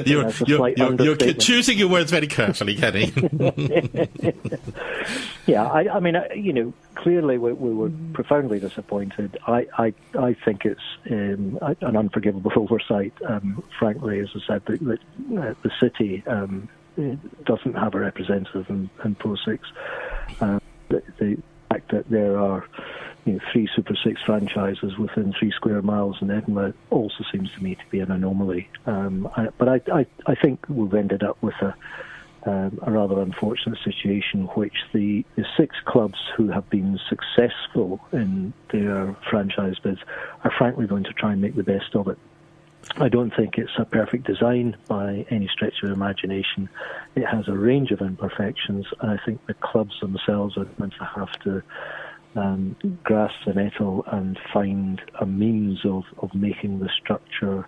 You're choosing your words very carefully, Kenny. Yeah, I mean, clearly we were profoundly disappointed. I think it's an unforgivable oversight, frankly, as I said, that the city doesn't have a representative in Pro 6. The fact that there are 3 Super 6 franchises within 3 square miles in Edinburgh also seems to me to be an anomaly. But I think we've ended up with a rather unfortunate situation, which the 6 clubs who have been successful in their franchise bids are frankly going to try and make the best of it. I don't think it's a perfect design by any stretch of imagination. It has a range of imperfections, and I think the clubs themselves are going to have to grasp the nettle and find a means of making the structure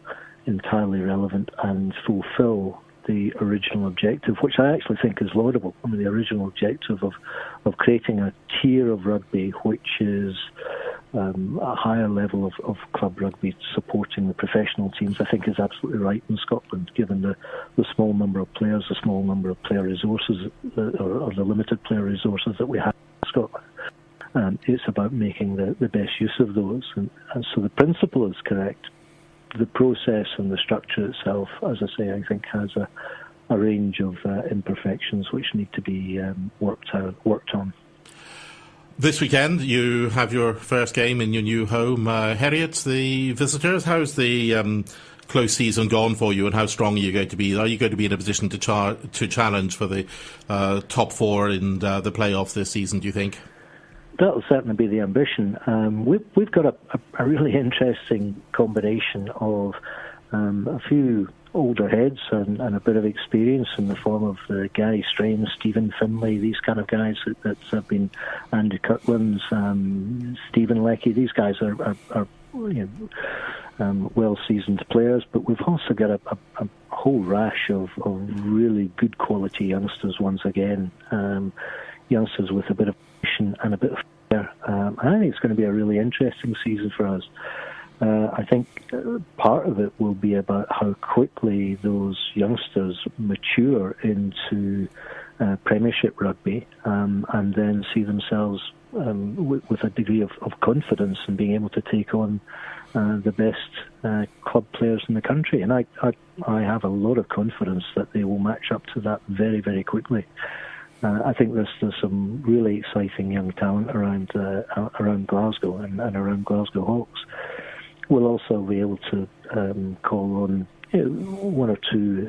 entirely relevant and fulfil the original objective, which I actually think is laudable. I mean, the original objective of creating a tier of rugby which is a higher level of club rugby supporting the professional teams, I think is absolutely right in Scotland, given the small number of players, the small number of player resources, or the limited player resources that we have in Scotland. It's about making the best use of those. And so the principle is correct. The process and the structure itself, as I say, I think has a range of imperfections which need to be worked on. This weekend you have your first game in your new home. Heriots, the visitors. How's the close season gone for you, and how strong are you going to be? Are you going to be in a position to challenge for the top 4 in the playoffs this season, do you think? That'll certainly be the ambition. We've got a really interesting combination of a few older heads and a bit of experience in the form of Gary Strain, Stephen Finlay, these kind of guys that have been, Andy Kirklands, Stephen Leckie. These guys are well-seasoned players, but we've also got a whole rash of really good quality youngsters once again. Youngsters with a bit of passion and a bit of flair. I think it's going to be a really interesting season for us. I think part of it will be about how quickly those youngsters mature into Premiership rugby and then see themselves with a degree of confidence in being able to take on the best club players in the country. And I have a lot of confidence that they will match up to that very, very quickly. I think there's some really exciting young talent around Glasgow and around Glasgow Hawks. We'll also be able to call on one or two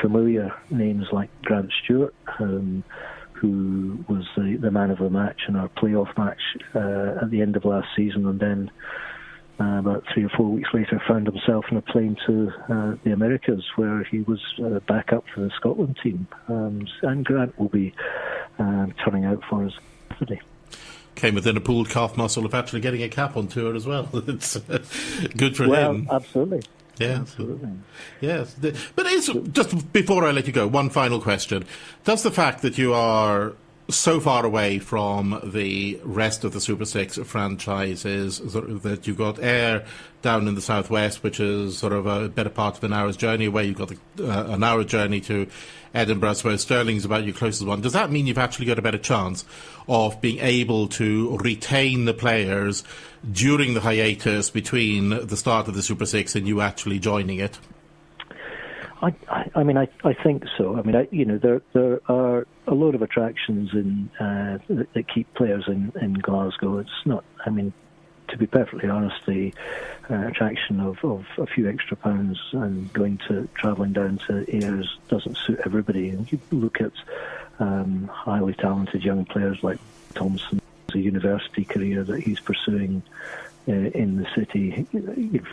familiar names like Grant Stewart, who was the man of the match in our playoff match at the end of last season, and then about 3 or 4 weeks later found himself in a plane to the Americas, where he was back up for the Scotland team. And Grant will be turning out for us today. Came within a pulled calf muscle of actually getting a cap on tour as well. It's good for him. Well, absolutely. Yeah, absolutely. Yes, but just before I let you go, one final question: does the fact that you are so far away from the rest of the Super Six franchises that you've got Ayr down in the southwest, which is sort of a better part of an hour's journey away. You've got an hour's journey to Edinburgh, where Stirling's about your closest one. Does that mean you've actually got a better chance of being able to retain the players during the hiatus between the start of the Super Six and you actually joining it? I think so. I mean, there are a lot of attractions that keep players in Glasgow. It's not. I mean, to be perfectly honest, the attraction of a few extra pounds and travelling down to Ayers doesn't suit everybody. And you look at highly talented young players like Thompson, a university career that he's pursuing in the city.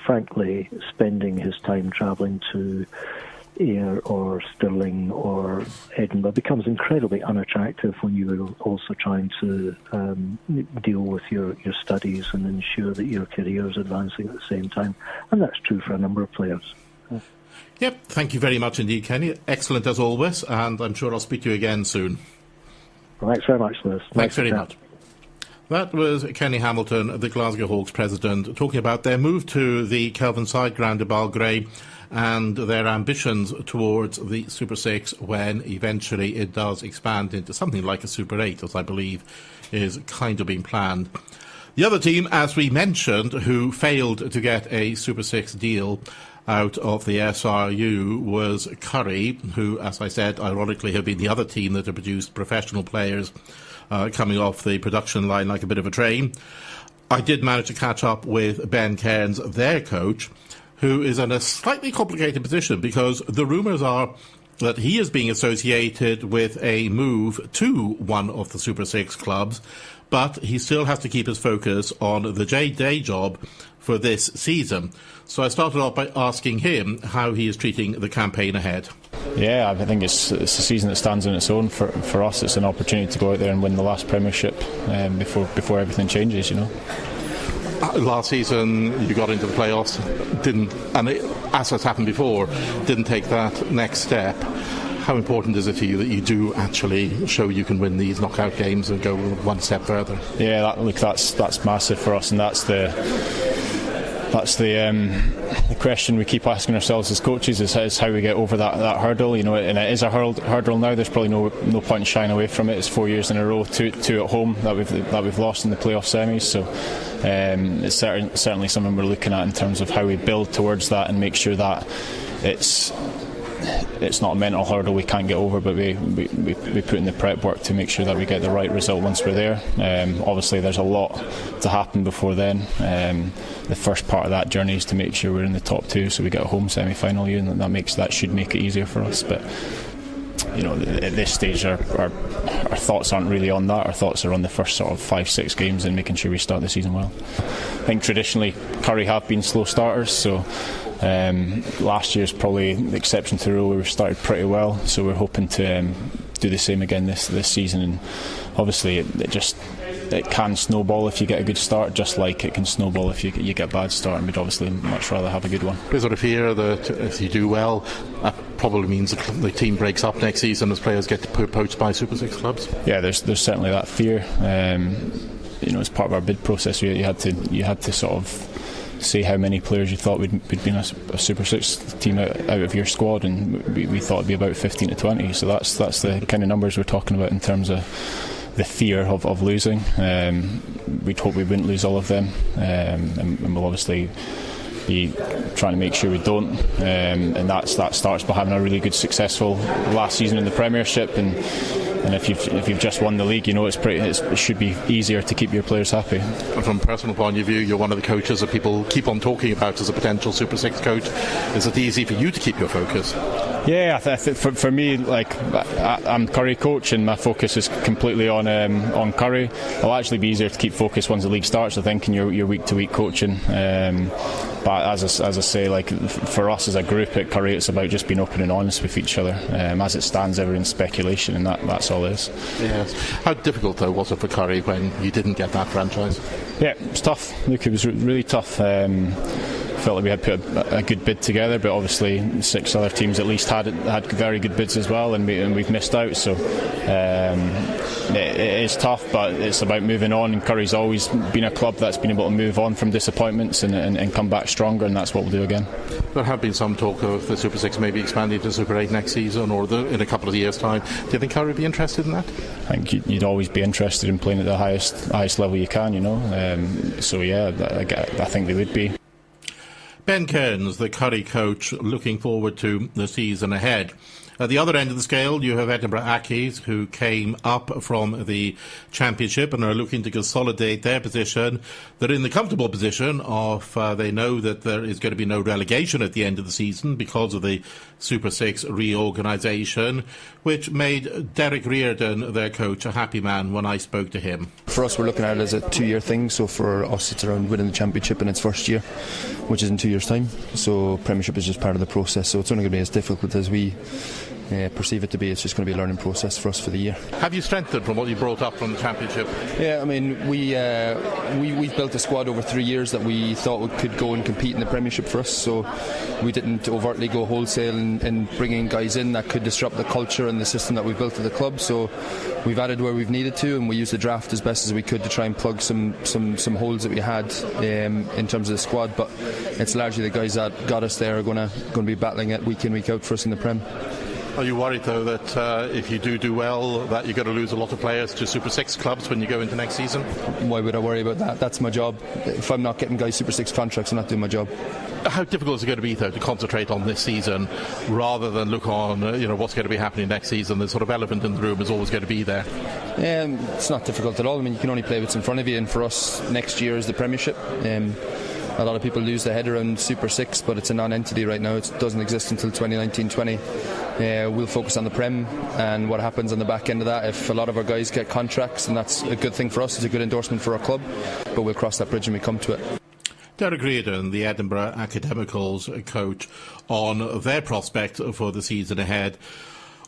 Frankly, spending his time travelling to Ayr or Stirling or Edinburgh becomes incredibly unattractive when you are also trying to deal with your studies and ensure that your career is advancing at the same time. And that's true for a number of players. Yep, thank you very much indeed, Kenny. Excellent as always, and I'm sure I'll speak to you again soon. Well, thanks very much, Lewis. Thanks very much. That was Kenny Hamilton, the Glasgow Hawks president, talking about their move to the Kelvinside Ground at Balgrave and their ambitions towards the Super 6 when eventually it does expand into something like a Super 8, as I believe is kind of being planned. The other team, as we mentioned, who failed to get a Super 6 deal out of the SRU was Curry, who, as I said, ironically have been the other team that have produced professional players coming off the production line like a bit of a train. I did manage to catch up with Ben Cairns, their coach, who is in a slightly complicated position because the rumours are that he is being associated with a move to one of the Super 6 clubs, but he still has to keep his focus on the day job for this season. So I started off by asking him how he is treating the campaign ahead. Yeah, I think it's a season that stands on its own for us. It's an opportunity to go out there and win the last Premiership before everything changes, you know. Last season you got into the playoffs, as has happened before, didn't take that next step. How important is it to you that you do actually show you can win these knockout games and go one step further? Yeah, that's massive for us, and that's the question we keep asking ourselves as coaches is how we get over that hurdle, you know. And it is a hurdle now. There's probably no point in shying away from it. It's 4 years in a row, two at home that we've lost in the playoff semis. So it's certainly something we're looking at in terms of how we build towards that and make sure that it's not a mental hurdle we can't get over, but we put in the prep work to make sure that we get the right result once we're there. Obviously there's a lot to happen before then. The first part of that journey is to make sure we're in the top two, so we get a home semi-final year, and that should make it easier for us. But you know, at this stage our thoughts aren't really on that. Our thoughts are on the first sort of 5-6 games and making sure we start the season well. I think traditionally Curry have been slow starters, so last year's probably the exception to the rule. We started pretty well, so we're hoping to do the same again this season. And obviously it can snowball if you get a good start, just like it can snowball if you get a bad start, and we'd obviously much rather have a good one. Is there a fear that if you do well, that probably means the team breaks up next season as players get poached by Super 6 clubs? Yeah, there's certainly that fear. You know, as part of our bid process, you had to sort of say how many players you thought would be in a Super 6 team out of your squad, and we thought it'd be about 15 to 20. So that's the kind of numbers we're talking about in terms of the fear of losing. We'd hope we wouldn't lose all of them, and we'll obviously be trying to make sure we don't. And that starts by having a really good, successful last season in the Premiership, and if you've just won the league, you know it should be easier to keep your players happy. And from a personal point of view, you're one of the coaches that people keep on talking about as a potential Super 6 coach. Is it easy for you to keep your focus? Yeah, I think for me, like I'm Curry coach, and my focus is completely on Curry. It'll actually be easier to keep focus once the league starts, I think, in your week-to-week coaching. But as I say, like for us as a group at Curry, it's about just being open and honest with each other. As it stands, everyone's speculation, and that's all it is. Yes. How difficult though was it for Curry when you didn't get that franchise? Yeah, it was tough. Look, it was really tough. felt like we had put a good bid together, but obviously 6 other teams at least had very good bids as well, and we've missed out. So it is tough, but it's about moving on. And Curry's always been a club that's been able to move on from disappointments and come back stronger, and that's what we'll do again. There have been some talk of the Super 6 maybe expanding to Super 8 next season or in a couple of years' time. Do you think Curry would be interested in that? I think you'd always be interested in playing at the highest level you can, you know. So yeah, I think they would be. Ben Cairns, the Curry coach, looking forward to the season ahead. At the other end of the scale, you have Edinburgh Accies, who came up from the Championship and are looking to consolidate their position. They're in the comfortable position of they know that there is going to be no relegation at the end of the season because of the Super 6 reorganisation, which made Derek Reardon, their coach, a happy man when I spoke to him. For us, we're looking at it as a 2-year thing, so for us it's around winning the Championship in its first year, which is in 2 years' time. So Premiership is just part of the process, so it's only going to be as difficult as we perceive it to be. It's just going to be a learning process for us for the year. Have you strengthened from what you brought up from the Championship? Yeah, I mean, we've built a squad over 3 years that we thought could go and compete in the Premiership for us, so we didn't overtly go wholesale and bringing guys in that could disrupt the culture and the system that we've built at the club. So we've added where we've needed to, and we used the draft as best as we could to try and plug some holes that we had in terms of the squad, but it's largely the guys that got us there are going to be battling it week in, week out for us in the Prem. Are you worried, though, that if you do well, that you're going to lose a lot of players to Super 6 clubs when you go into next season? Why would I worry about that? That's my job. If I'm not getting guys Super 6 contracts, I'm not doing my job. How difficult is it going to be, though, to concentrate on this season rather than look on what's going to be happening next season? The sort of elephant in the room is always going to be there. It's not difficult at all. I mean, you can only play what's in front of you, and for us, next year is the Premiership. A lot of people lose their head around Super 6, but it's a non-entity right now. It doesn't exist until 2019-20. We'll focus on the Prem and what happens on the back end of that. If a lot of our guys get contracts, and that's a good thing for us, it's a good endorsement for our club, but we'll cross that bridge when we come to it. Derek Reardon, the Edinburgh Academicals coach, on their prospect for the season ahead.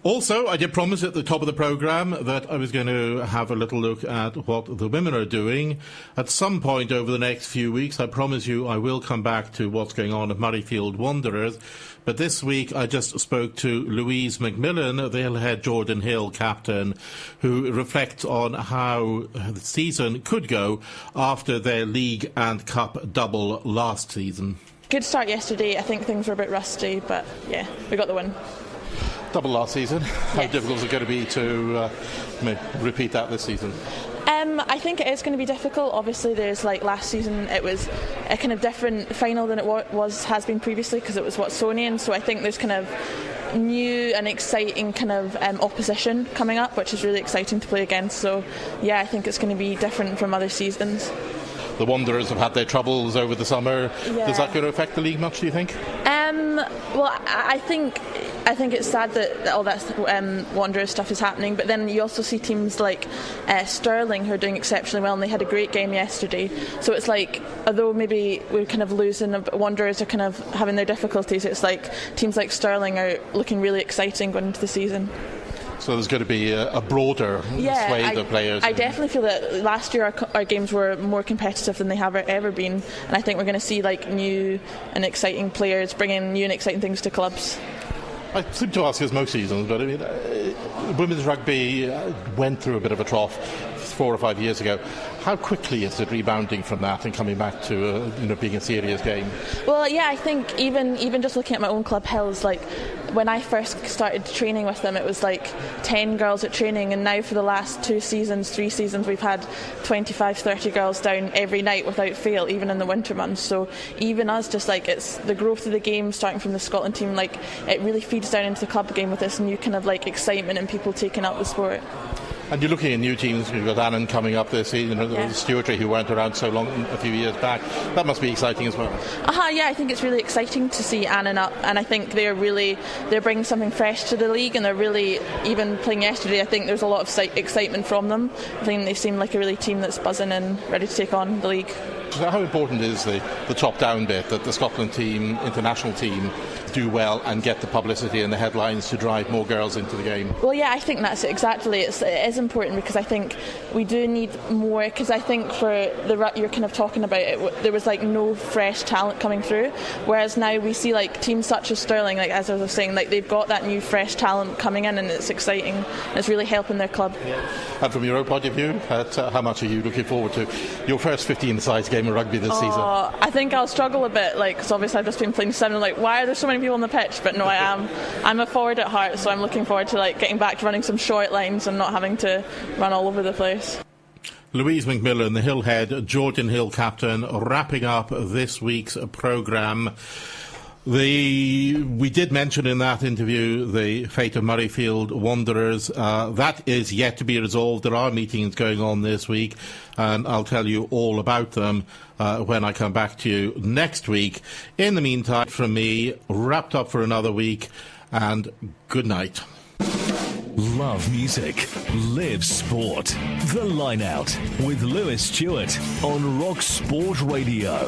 Also, I did promise at the top of the programme that I was going to have a little look at what the women are doing. At some point over the next few weeks, I promise you I will come back to what's going on at Murrayfield Wanderers. But this week I just spoke to Louise McMillan, the Hillhead Jordan Hill captain, who reflects on how the season could go after their league and cup double last season. Good start yesterday. I think things were a bit rusty, but yeah, we got the win. Double last season. How difficult is it going to be to repeat that this season? I think it is going to be difficult. Obviously, there's last season, it was a kind of different final than it has been previously because it was Watsonian. So I think there's kind of new and exciting kind of opposition coming up, which is really exciting to play against. So yeah, I think it's going to be different from other seasons. The Wanderers have had their troubles over the summer. Yeah. Does that going to affect the league much, do you think? Well, I think it's sad that all that Wanderers stuff is happening, but then you also see teams like Stirling who are doing exceptionally well, and they had a great game yesterday. So it's like, although maybe we're kind of losing, Wanderers are kind of having their difficulties, it's like teams like Stirling are looking really exciting going into the season. So there's going to be a broader swathe of players. I definitely feel that last year our games were more competitive than they have ever been, and I think we're going to see new and exciting players bringing new and exciting things to clubs. I seem to ask this most seasons, but I mean, women's rugby went through a bit of a trough 4 or 5 years ago. How quickly is it rebounding from that and coming back to being a serious game? Well, yeah, I think even just looking at my own club, Hills, when I first started training with them, it was 10 girls at training, and now for the last 2 seasons, 3 seasons, we've had 25, 30 girls down every night without fail, even in the winter months. So even us, just it's the growth of the game, starting from the Scotland team, it really feeds down into the club game with this new kind of excitement and people taking up the sport. And you're looking at new teams. You've got Annan coming up this season, Stewartry, who weren't around so long a few years back. That must be exciting as well. Yeah, I think it's really exciting to see Annan up, and I think they're bringing something fresh to the league, and they're really, even playing yesterday, I think there's a lot of excitement from them. I think they seem like a really team that's buzzing and ready to take on the league. So how important is the top-down bit, that the Scotland team, international team, do well and get the publicity and the headlines to drive more girls into the game? Well, yeah, I think that's it, exactly. It is important because I think we do need more, because I think for the you're kind of talking about it, there was like no fresh talent coming through, whereas now we see like teams such as Stirling, like as I was saying, like they've got that new fresh talent coming in, and it's exciting and it's really helping their club. And from your own point of view, how much are you looking forward to your first 15-a-side game of rugby this season? I think I'll struggle a bit, like, because obviously I've just been playing 7, like, why are there so many people on the pitch? But no, I'm a forward at heart, so I'm looking forward to like getting back to running some short lines and not having to run all over the place. Louise McMillan, the Hillhead Georgian Hill captain, wrapping up this week's programme. We did mention in that interview the fate of Murrayfield Wanderers. That is yet to be resolved. There are meetings going on this week, and I'll tell you all about them when I come back to you next week. In the meantime, from me, wrapped up for another week, and good night. Love music, live sport. The Line Out with Lewis Stewart on Rock Sport Radio.